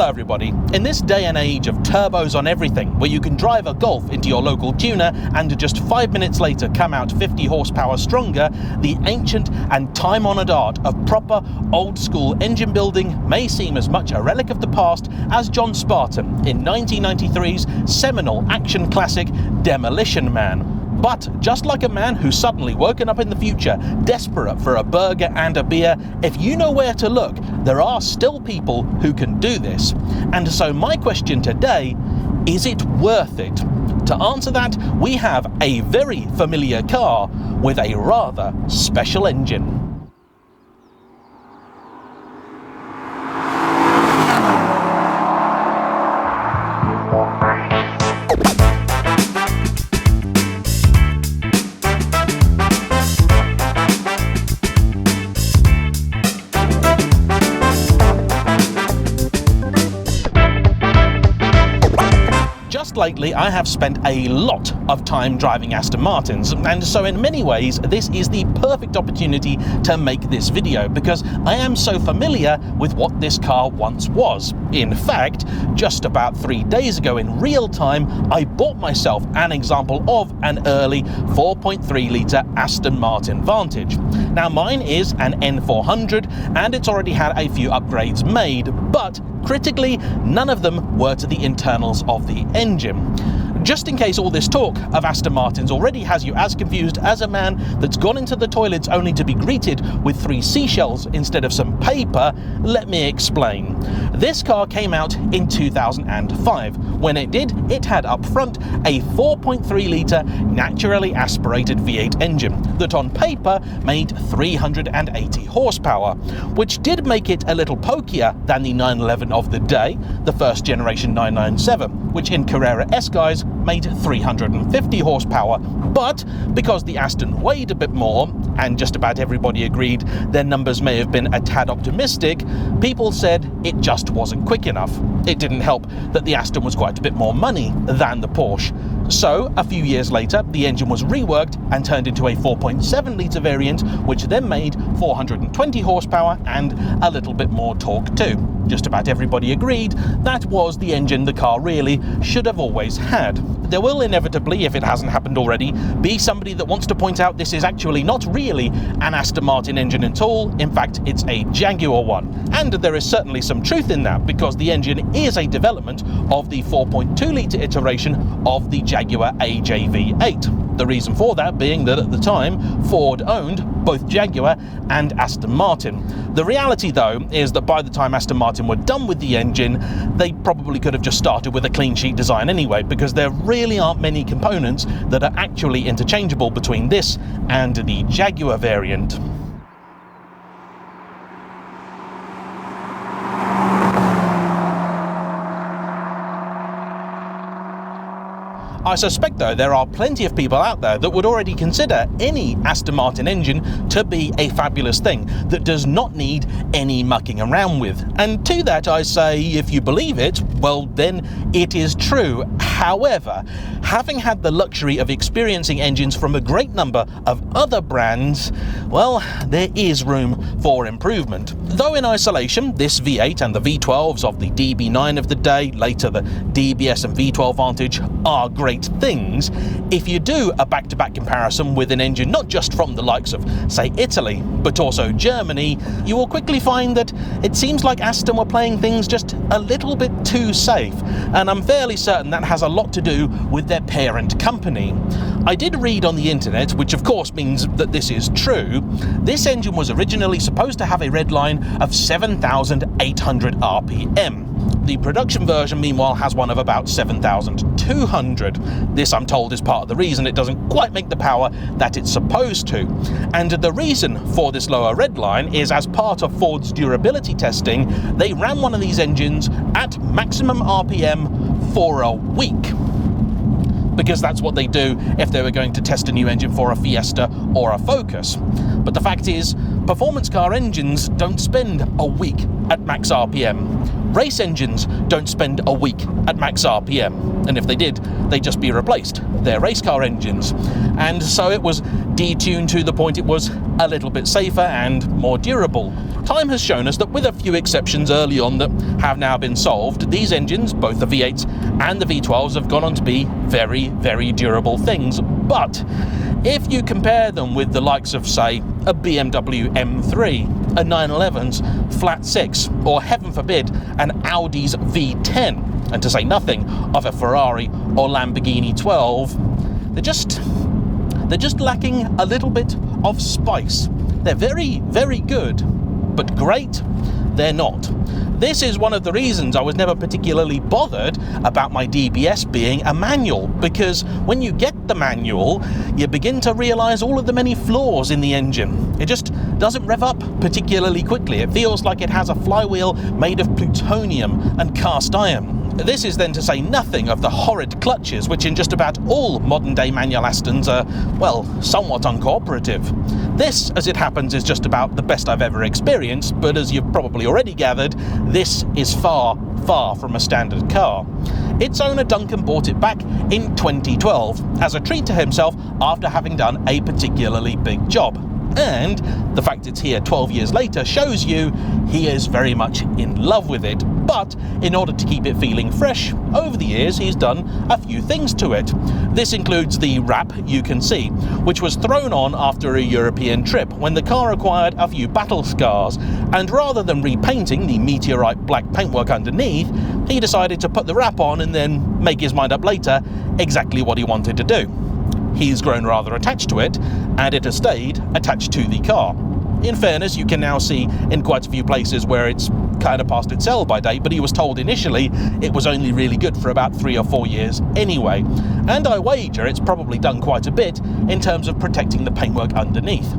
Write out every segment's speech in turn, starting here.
Hello everybody. In this day and age of turbos on everything, where you can drive a Golf into your local tuner and just 5 minutes later come out 50 horsepower stronger, the ancient and time-honoured art of proper old-school engine building may seem as much a relic of the past as John Spartan in 1993's seminal action classic Demolition Man. But just like a man who's suddenly woken up in the future, desperate for a burger and a beer, if you know where to look, there are still people who can do this. And so my question today, is it worth it? To answer that, we have a very familiar car with a rather special engine. Lately, I have spent a lot of time driving Aston Martins, and so in many ways this is the perfect opportunity to make this video because I am so familiar with what this car once was. In fact, just about 3 days ago in real time, I bought myself an example of an early 4.3 litre Aston Martin Vantage. Now mine is an N400 and it's already had a few upgrades made, but critically, none of them were to the internals of the engine. Just in case all this talk of Aston Martins already has you as confused as a man that's gone into the toilets only to be greeted with 3 seashells instead of some paper, let me explain. This car came out in 2005. When it did, it had up front a 4.3 litre naturally aspirated V8 engine that on paper made 380 horsepower, which did make it a little pokier than the 911 of the day, the first generation 997, which in Carrera S guys made 350 horsepower, but because the Aston weighed a bit more, and just about everybody agreed their numbers may have been a tad optimistic, people said it just wasn't quick enough. It didn't help that the Aston was quite a bit more money than the Porsche. So, a few years later, the engine was reworked and turned into a 4.7 litre variant, which then made 420 horsepower and a little bit more torque too. Just about everybody agreed that was the engine the car really should have always had. There will inevitably, if it hasn't happened already, be somebody that wants to point out this is actually not really an Aston Martin engine at all. In fact, it's a Jaguar one. And there is certainly some truth in that, because the engine is a development of the 4.2 litre iteration of the Jaguar AJ-V8. The reason for that being that at the time, Ford owned both Jaguar and Aston Martin. The reality though is that by the time Aston Martin were done with the engine, they probably could have just started with a clean sheet design anyway, because there really aren't many components that are actually interchangeable between this and the Jaguar variant. I suspect though there are plenty of people out there that would already consider any Aston Martin engine to be a fabulous thing that does not need any mucking around with. And to that I say, if you believe it, well then it is true. However, having had the luxury of experiencing engines from a great number of other brands, well, there is room for improvement. Though in isolation, this V8 and the V12s of the DB9 of the day, later the DBS and V12 Vantage, are great things. If you do a back-to-back comparison with an engine not just from the likes of, say, Italy, but also Germany, you will quickly find that it seems like Aston were playing things just a little bit too safe, and I'm fairly certain that has a lot to do with their parent company. I did read on the internet, which of course means that this is true, this engine was originally supposed to have a redline of 7,800 RPM. The production version, meanwhile, has one of about 7,200. This, I'm told, is part of the reason it doesn't quite make the power that it's supposed to. And the reason for this lower redline is, as part of Ford's durability testing, they ran one of these engines at maximum RPM for a week. Because that's what they do if they were going to test a new engine for a Fiesta or a Focus. But the fact is, performance car engines don't spend a week at max RPM. Race engines don't spend a week at max RPM, and if they did, they'd just be replaced. They're race car engines. And so it was detuned to the point it was a little bit safer and more durable. Time has shown us that, with a few exceptions early on that have now been solved, these engines, both the V8s and the V12s, have gone on to be very, very durable things. But if you compare them with the likes of, say, a BMW M3, a 911's flat 6, or heaven forbid, an Audi's V10, and to say nothing of a Ferrari or Lamborghini 12, they're just lacking a little bit of spice. They're very, very good, but great, they're not. This is one of the reasons I was never particularly bothered about my DBS being a manual, because when you get the manual, you begin to realise all of the many flaws in the engine. It just doesn't rev up particularly quickly. It feels like it has a flywheel made of plutonium and cast iron. This is then to say nothing of the horrid clutches, which in just about all modern-day manual Astons are, well, somewhat uncooperative. This, as it happens, is just about the best I've ever experienced, but as you've probably already gathered, this is far, far from a standard car. Its owner Duncan bought it back in 2012 as a treat to himself after having done a particularly big job. And the fact it's here 12 years later shows you he is very much in love with it. But in order to keep it feeling fresh, over the years he's done a few things to it. This includes the wrap you can see, which was thrown on after a European trip when the car acquired a few battle scars, and rather than repainting the meteorite black paintwork underneath, he decided to put the wrap on and then make his mind up later exactly what he wanted to do. He's grown rather attached to it, and it has stayed attached to the car. In fairness, you can now see in quite a few places where it's kind of past its sell-by date, but he was told initially it was only really good for about 3 or 4 years anyway. And I wager it's probably done quite a bit in terms of protecting the paintwork underneath.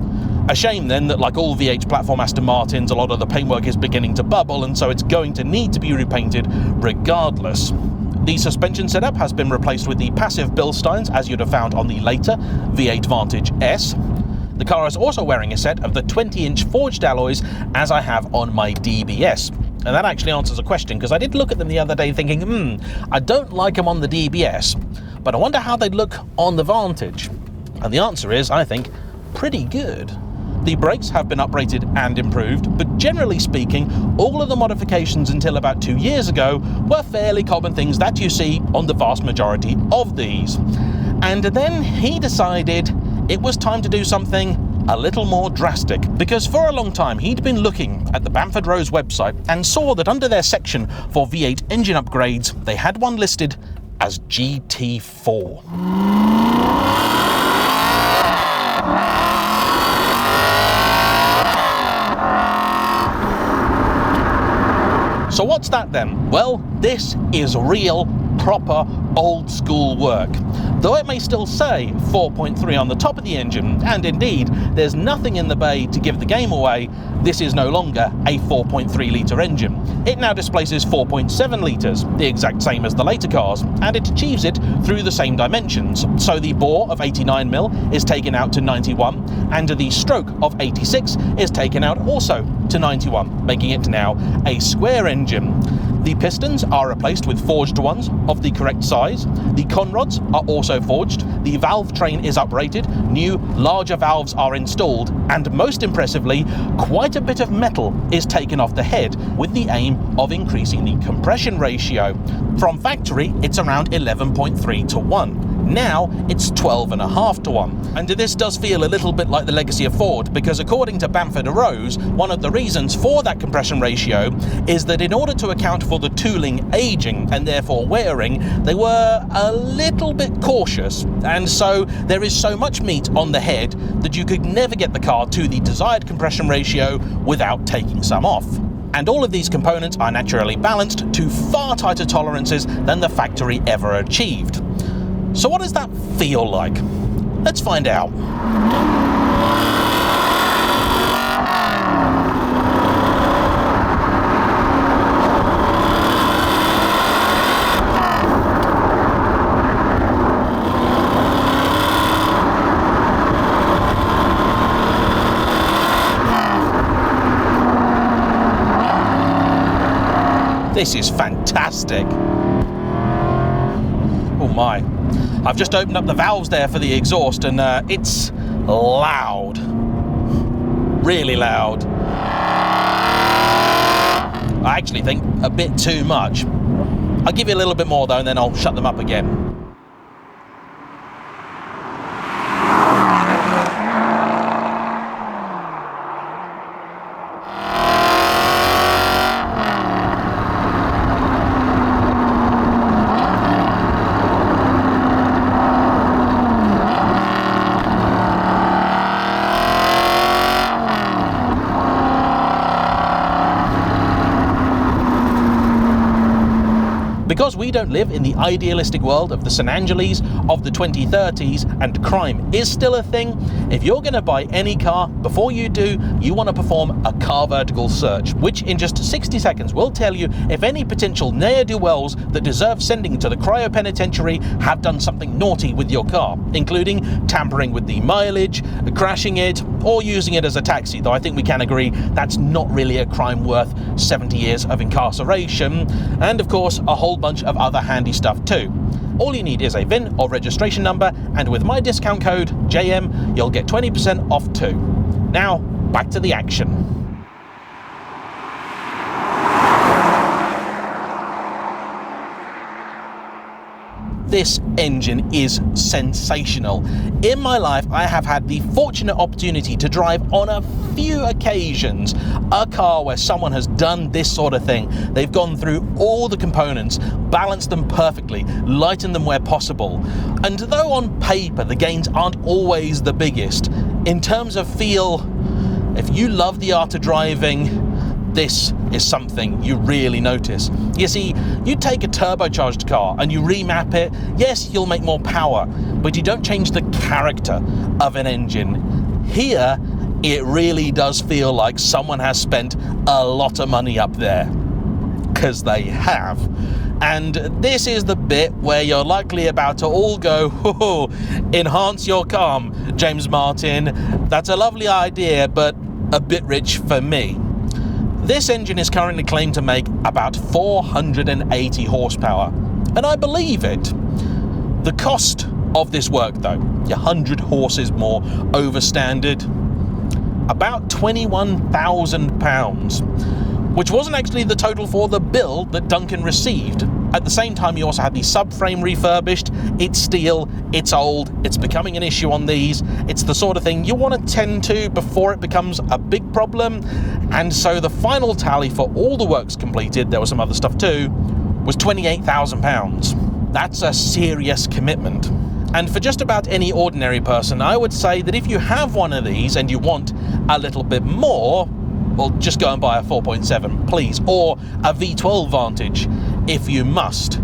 A shame then that, like all VH platform Aston Martins, a lot of the paintwork is beginning to bubble, and so it's going to need to be repainted regardless. The suspension setup has been replaced with the passive Bilsteins, as you'd have found on the later V8 Vantage S. The car is also wearing a set of the 20-inch forged alloys, as I have on my DBS. And that actually answers a question, because I did look at them the other day thinking, I don't like them on the DBS, but I wonder how they'd look on the Vantage. And the answer is, I think, pretty good. The brakes have been uprated and improved, but generally speaking, all of the modifications until about 2 years ago were fairly common things that you see on the vast majority of these. And then he decided it was time to do something a little more drastic, because for a long time he'd been looking at the Bamford Rose website and saw that under their section for V8 engine upgrades, they had one listed as GT4. So what's that then? Well, this is real, proper, old school work. Though it may still say 4.3 on the top of the engine, and indeed, there's nothing in the bay to give the game away, this is no longer a 4.3 litre engine. It now displaces 4.7 litres, the exact same as the later cars, and it achieves it through the same dimensions. So the bore of 89mm is taken out to 91, and the stroke of 86 is taken out also to 91, making it now a square engine. The pistons are replaced with forged ones of the correct size. The conrods are also forged. The valve train is uprated. New, larger valves are installed. And most impressively, quite a bit of metal is taken off the head with the aim of increasing the compression ratio. From factory, it's around 11.3 to 1. Now it's 12.5 to 1. And this does feel a little bit like the legacy of Ford, because according to Bamford Rose, one of the reasons for that compression ratio is that in order to account for the tooling aging and therefore wearing, they were a little bit cautious. And so there is so much meat on the head that you could never get the car to the desired compression ratio without taking some off. And all of these components are naturally balanced to far tighter tolerances than the factory ever achieved. So what does that feel like? Let's find out. This is fantastic. Oh my. I've just opened up the valves there for the exhaust, and it's loud. Really loud. I actually think a bit too much. I'll give you a little bit more though, and then I'll shut them up again. Because we don't live in the idealistic world of the San Angeles of the 2030s and crime is still a thing, if you're going to buy any car, before you do, you want to perform a CarVertical search, which in just 60 seconds will tell you if any potential ne'er-do-wells that deserve sending to the cryopenitentiary have done something naughty with your car, including tampering with the mileage, crashing it, or using it as a taxi, though I think we can agree that's not really a crime worth 70 years of incarceration, and of course a whole bunch of other handy stuff too. All you need is a VIN or registration number, and with my discount code JAYEMM you'll get 20% off too. Now back to the action. This engine is sensational. In my life, I have had the fortunate opportunity to drive on a few occasions a car where someone has done this sort of thing. They've gone through all the components, balanced them perfectly, lightened them where possible. And though on paper the gains aren't always the biggest, in terms of feel, if you love the art of driving, this is something you really notice. You see, you take a turbocharged car and you remap it, yes, you'll make more power, but you don't change the character of an engine. Here, it really does feel like someone has spent a lot of money up there. Because they have. And this is the bit where you're likely about to all go, "Oh, enhance your calm, James Martin. That's a lovely idea, but a bit rich for me." This engine is currently claimed to make about 480 horsepower, and I believe it. The cost of this work though, 100 horses more over standard, about £21,000, which wasn't actually the total for the build that Duncan received. At the same time, you also had the subframe refurbished. It's steel, it's old, it's becoming an issue on these. It's the sort of thing you want to tend to before it becomes a big problem. And so the final tally for all the works completed, there was some other stuff too, was £28,000. That's a serious commitment. And for just about any ordinary person, I would say that if you have one of these and you want a little bit more, well, just go and buy a 4.7, please, or a V12 Vantage if you must.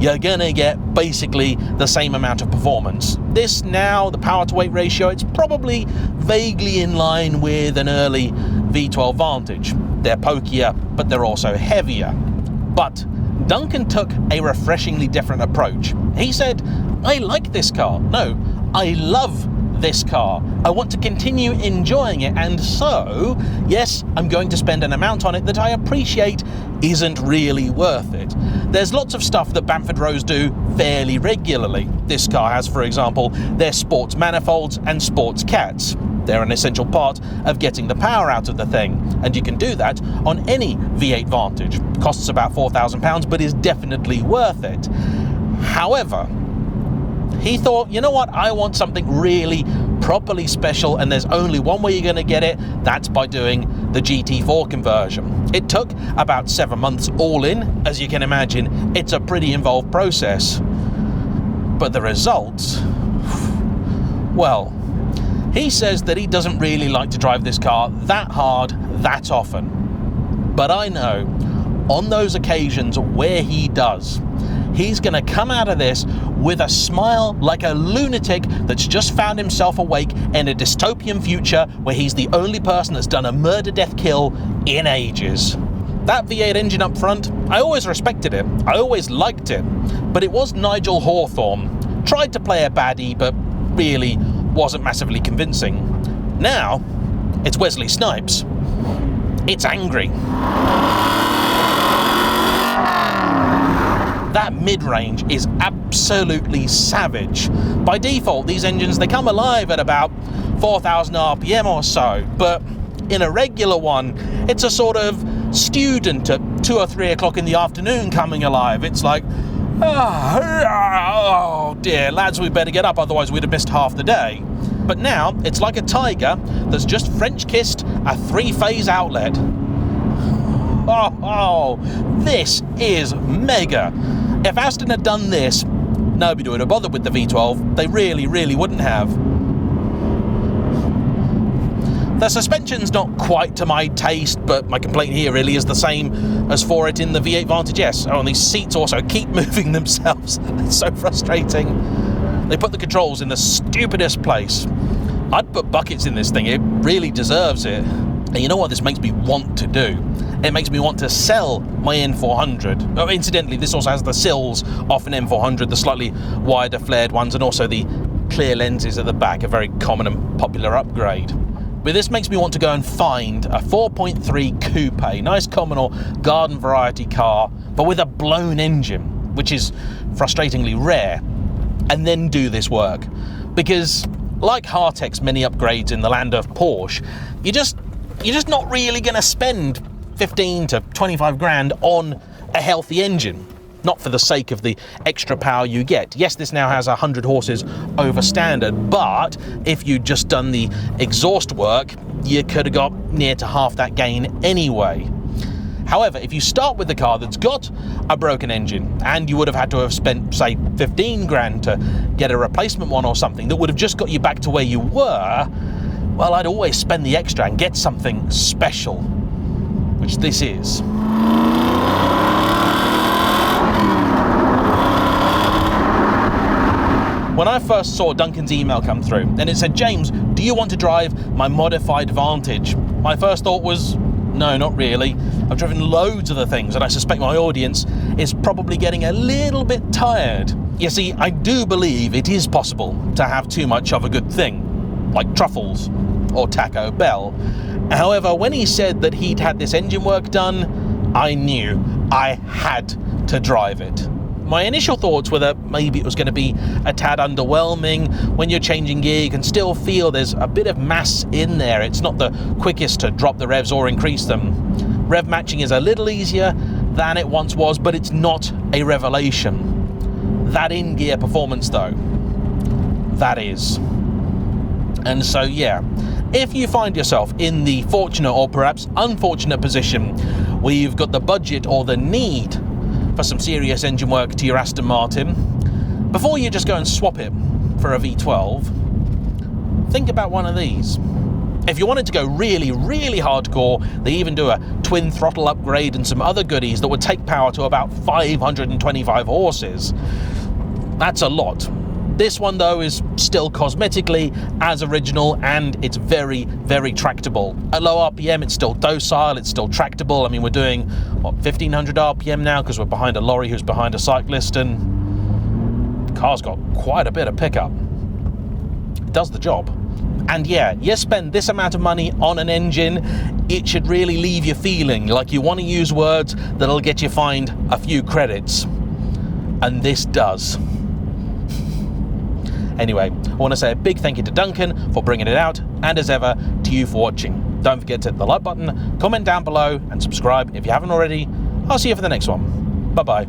You're gonna get basically the same amount of performance. This now, the power to weight ratio, it's probably vaguely in line with an early V12 Vantage. They're pokier, but they're also heavier. But Duncan took a refreshingly different approach. He said, I like this car. No, I love this car. I want to continue enjoying it, and so, yes, I'm going to spend an amount on it that I appreciate isn't really worth it. There's lots of stuff that Bamford Rose do fairly regularly. This car has, for example, their sports manifolds and sports cats. They're an essential part of getting the power out of the thing, and you can do that on any V8 Vantage. Costs about £4,000, but is definitely worth it. However, he thought, you know what, I want something really properly special, and there's only one way you're going to get it. That's by doing the GT4 conversion. It took about 7 months all in. As you can imagine, it's a pretty involved process. But the results, well, he says that he doesn't really like to drive this car that hard, that often. But I know, on those occasions where he does, he's going to come out of this with a smile like a lunatic that's just found himself awake in a dystopian future where he's the only person that's done a murder-death kill in ages. That V8 engine up front, I always respected it. I always liked it. But it was Nigel Hawthorne. Tried to play a baddie, but really wasn't massively convincing. Now, it's Wesley Snipes. It's angry. that mid-range is absolutely savage. By default, these engines, they come alive at about 4,000 RPM or so, but in a regular one, it's a sort of student at 2 or 3 o'clock in the afternoon coming alive. It's like, oh dear, lads, we better get up, otherwise we'd have missed half the day. But now, it's like a tiger that's just French-kissed a 3-phase outlet. Oh, this is mega. If Aston had done this, nobody would have bothered with the V12. They really, really wouldn't have. The suspension's not quite to my taste, but my complaint here really is the same as for it in the V8 Vantage S. Oh, and these seats also keep moving themselves. It's so frustrating. They put the controls in the stupidest place. I'd put buckets in this thing. It really deserves it. And you know what this makes me want to do? It makes me want to sell my N400. Oh, incidentally, this also has the sills off an M400, the slightly wider flared ones, and also the clear lenses at the back, a very common and popular upgrade. But this makes me want to go and find a 4.3 coupe, nice common or garden variety car, but with a blown engine, which is frustratingly rare, and then do this work. Because like Hartek's many upgrades in the land of Porsche, you're just not really going to spend 15 to 25 grand on a healthy engine. Not for the sake of the extra power you get. Yes, this now has 100 horses over standard, but if you'd just done the exhaust work, you could have got near to half that gain anyway. However, if you start with a car that's got a broken engine, and you would have had to have spent, say, 15 grand to get a replacement one or something that would have just got you back to where you were, well, I'd always spend the extra and get something special, which this is. When I first saw Duncan's email come through, and it said, "James, do you want to drive my modified Vantage?" My first thought was, no, not really. I've driven loads of the things, and I suspect my audience is probably getting a little bit tired. You see, I do believe it is possible to have too much of a good thing, like truffles or Taco Bell. However, when he said that he'd had this engine work done, I knew I had to drive it. My initial thoughts were that maybe it was going to be a tad underwhelming. When you're changing gear, you can still feel there's a bit of mass in there. It's not the quickest to drop the revs or increase them. Rev matching is a little easier than it once was, but it's not a revelation. That in-gear performance, though, that is. And so, yeah, if you find yourself in the fortunate or perhaps unfortunate position where you've got the budget or the need for some serious engine work to your Aston Martin, before you just go and swap it for a V12, think about one of these. If you wanted to go really, really hardcore, they even do a twin throttle upgrade and some other goodies that would take power to about 525 horses. That's a lot. This one, though, is still cosmetically as original, and it's very, very tractable. At low RPM, it's still docile, it's still tractable. I mean, we're doing, what, 1,500 RPM now because we're behind a lorry who's behind a cyclist, and the car's got quite a bit of pickup. It does the job. And yeah, you spend this amount of money on an engine, it should really leave you feeling like you want to use words that'll get you fined a few credits. And this does. Anyway, I want to say a big thank you to Duncan for bringing it out, and as ever, to you for watching. Don't forget to hit the like button, comment down below, and subscribe if you haven't already. I'll see you for the next one. Bye-bye.